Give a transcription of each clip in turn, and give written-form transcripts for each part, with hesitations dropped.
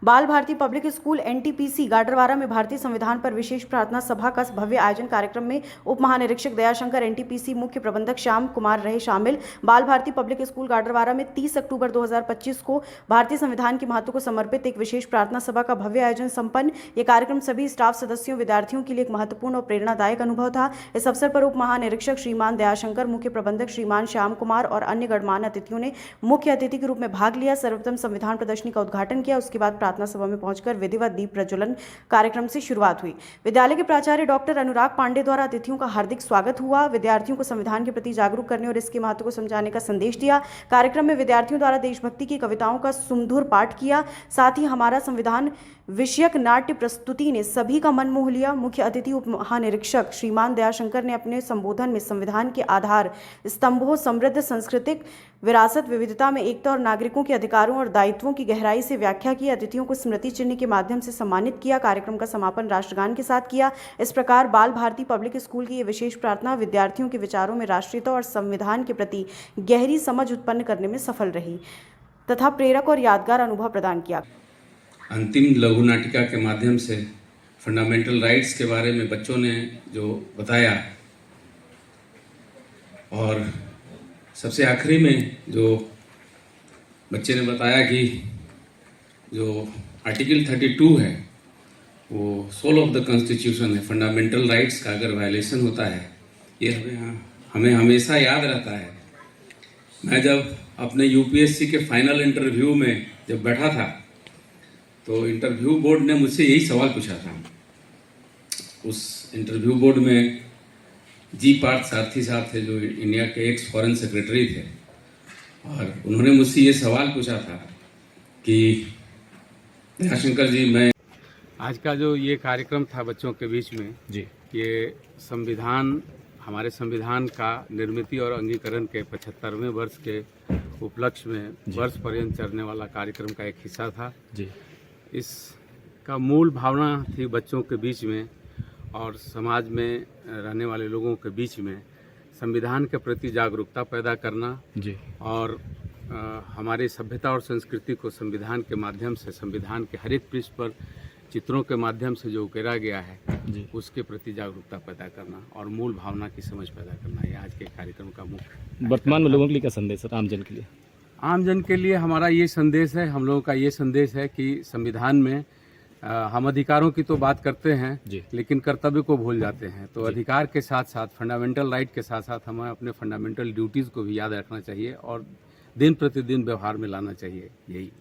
बाल Bharati public school NTPC Gadarwara में भारतीय संविधान पर विशेष प्रार्थना सभा का भव्य आयोजन। कार्यक्रम में उप महानिरीक्षक दयाशंकर, एनटीपीसी मुख्य प्रबंधक श्याम कुमार रहे शामिल। बाल भारती पब्लिक स्कूल गाडरवारा में 30 अक्टूबर 2025 को भारतीय संविधान के महत्व को समर्पित एक विशेष प्रार्थना सभा का भव्य आयोजन संपन्न। ये कार्यक्रम सभी स्टाफ सदस्यों, विद्यार्थियों के लिए एक महत्वपूर्ण और प्रेरणादायक अनुभव था। इस अवसर पर उप महानिरीक्षक श्रीमान दयाशंकर, मुख्य प्रबंधक श्रीमान श्याम कुमार और अन्य गणमान्य अतिथियों ने मुख्य अतिथि के रूप में भाग लिया। सर्वप्रथम संविधान प्रदर्शनी का उद्घाटन किया। उसके बाद प्रार्थना सभा में पहुंचकर विधिवत दीप प्रज्वलन कार्यक्रम से शुरुआत हुई। विद्यालय के प्राचार्य डॉक्टर अनुराग पांडे द्वारा अतिथियों का हार्दिक स्वागत हुआ। विद्यार्थियों को संविधान के प्रति जागरूक करने और इसके महत्व को समझाने का संदेश दिया। कार्यक्रम में विद्यार्थियों द्वारा देशभक्ति की कविताओं का सुमधुर पाठ किया। साथ ही हमारा संविधान विषयक नाट्य प्रस्तुति ने सभी का मन मोह लिया। मुख्य अतिथि उप महानिरीक्षक श्रीमान दयाशंकर ने अपने संबोधन में संविधान के आधार स्तंभों, समृद्ध सांस्कृतिक विरासत, विविधता में एकता और नागरिकों के अधिकारों और दायित्वों की गहराई से व्याख्या की। अतिथियों को स्मृति चिन्ह के माध्यम से सम्मानित किया। कार्यक्रम का समापन राष्ट्रगान के साथ किया। इस प्रकार बाल भारती पब्लिक स्कूल की ये विशेष प्रार्थना विद्यार्थियों के विचारों में राष्ट्रीयता और संविधान के प्रति गहरी समझ उत्पन्न करने में सफल रही तथा प्रेरक और यादगार अनुभव प्रदान किया। अंतिम लघु नाटिका के माध्यम से फंडामेंटल राइट्स के बारे में बच्चों ने जो बताया और सबसे आखिरी में जो बच्चे ने बताया कि जो आर्टिकल 32 है वो सोल ऑफ द कॉन्स्टिट्यूशन है। फंडामेंटल राइट्स का अगर वायलेशन होता है ये हमें हमेशा याद रहता है। मैं जब अपने यूपीएससी के फाइनल इंटरव्यू में जब बैठा था तो इंटरव्यू बोर्ड ने मुझसे यही सवाल पूछा था। उस इंटरव्यू बोर्ड में जी पार्थ सारथी साहब थे जो इंडिया के एक्स फॉरेन सेक्रेटरी थे और उन्होंने मुझसे ये सवाल पूछा था कि दयाशंकर जी, मैं आज का जो ये कार्यक्रम था बच्चों के बीच में जी, ये संविधान, हमारे संविधान का निर्मित और अंगीकरण के 75वें वर्ष के उपलक्ष्य में वर्ष पर्यंत चलने वाला कार्यक्रम का एक हिस्सा था जी। इसका मूल भावना थी बच्चों के बीच में और समाज में रहने वाले लोगों के बीच में संविधान के प्रति जागरूकता पैदा करना जी और हमारी सभ्यता और संस्कृति को संविधान के माध्यम से, संविधान के हर एक पृष्ठ पर चित्रों के माध्यम से जो उकेरा गया है जी, उसके प्रति जागरूकता पैदा करना और मूल भावना की समझ पैदा करना, ये आज के कार्यक्रम का मुख्य। वर्तमान में लोगों के लिए क्या संदेश है आमजन के लिए? आमजन के लिए हमारा ये संदेश है, हम लोगों का ये संदेश है कि संविधान में हम अधिकारों की तो बात करते हैं लेकिन कर्तव्य को भूल जाते हैं। तो अधिकार के साथ साथ, फंडामेंटल राइट के साथ साथ हमें अपने फंडामेंटल ड्यूटीज़ को भी याद रखना चाहिए और दिन प्रतिदिन व्यवहार में लाना चाहिए। यही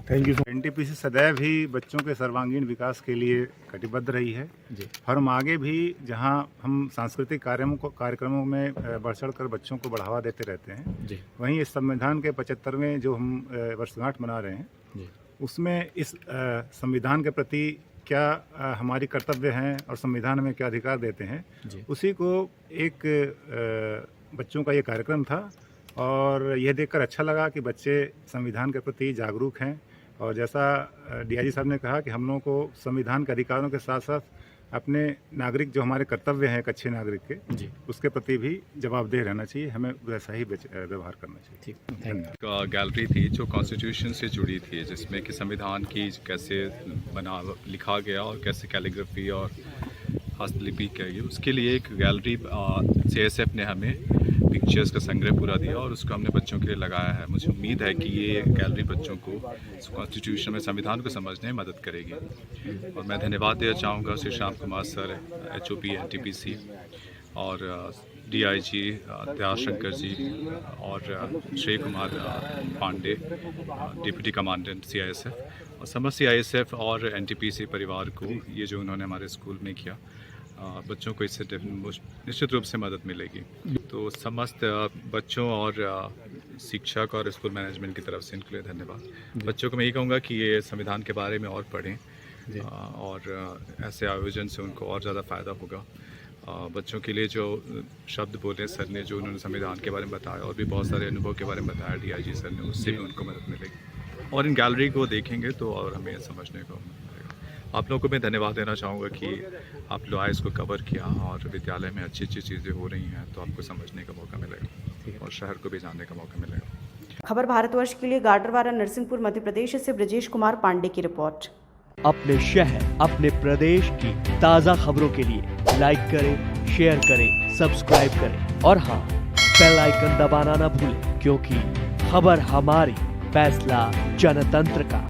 थैंक यू। एनटीपीसी सदैव ही बच्चों के सर्वांगीण विकास के लिए कटिबद्ध रही है और हम आगे भी जहां हम सांस्कृतिक कार्यक्रमों में बढ़ चढ़ कर बच्चों को बढ़ावा देते रहते हैं, वहीं इस संविधान के 75वें जो हम वर्षगांठ मना रहे हैं उसमें इस संविधान के प्रति क्या हमारी कर्तव्य हैं और संविधान में क्या अधिकार देते हैं, उसी को एक बच्चों का ये कार्यक्रम था और यह देखकर अच्छा लगा कि बच्चे संविधान के प्रति जागरूक हैं। और जैसा डीआईजी साहब ने कहा कि हम लोगों को संविधान के अधिकारों के साथ साथ अपने नागरिक जो हमारे कर्तव्य हैं एक अच्छे नागरिक के उसके प्रति भी जवाबदेह रहना चाहिए, हमें वैसा ही व्यवहार करना चाहिए। गैलरी थी जो कॉन्स्टिट्यूशन से जुड़ी थी, जिसमें कि संविधान की कैसे लिखा गया और कैसे कैलीग्राफी और हस्तलिपि की, उसके लिए एक गैलरी CSF ने हमें पिक्चर्स का संग्रह पूरा दिया और उसको हमने बच्चों के लिए लगाया है। मुझे उम्मीद है कि ये गैलरी बच्चों को कॉन्स्टिट्यूशन में संविधान को समझने में मदद करेगी। और मैं धन्यवाद देना चाहूँगा Shri Shyam Kumar sir, HOP NTPC और DIG दयाशंकर जी और Shri Kumar Pandey deputy commandant CISF और समस्त CISF और NTPC परिवार को ये जो उन्होंने हमारे स्कूल में किया, बच्चों को इससे निश्चित रूप से मदद मिलेगी। तो समस्त बच्चों और शिक्षक और स्कूल मैनेजमेंट की तरफ से इनके लिए धन्यवाद। बच्चों को मैं ये कहूँगा कि ये संविधान के बारे में और पढ़ें और ऐसे आयोजन से उनको और ज़्यादा फ़ायदा होगा। बच्चों के लिए जो शब्द बोले सर ने, जो उन्होंने संविधान के बारे में बताया और भी बहुत सारे अनुभव के बारे में बताया DIG सर ने, उससे भी उनको मदद मिलेगी। और इन गैलरी को देखेंगे तो और हमें समझने को मिलेगा। आप लोगों को मैं धन्यवाद देना चाहूँगा कि आप लोग इसको कवर किया और विद्यालय में अच्छी अच्छी चीज़ें हो रही हैं तो आपको समझने का मौका मिलेगा और शहर को भी जानने का मौका मिलेगा। खबर भारतवर्ष के लिए गाडरवारा नरसिंहपुर मध्य प्रदेश से ब्रजेश कुमार पांडे की रिपोर्ट। अपने शहर अपने प्रदेश की ताज़ा खबरों के लिए लाइक करें, शेयर करें, सब्सक्राइब करें और हाँ, बेल आइकन दबाना ना भूलें, क्योंकि खबर हमारी, फैसला जनतंत्र का।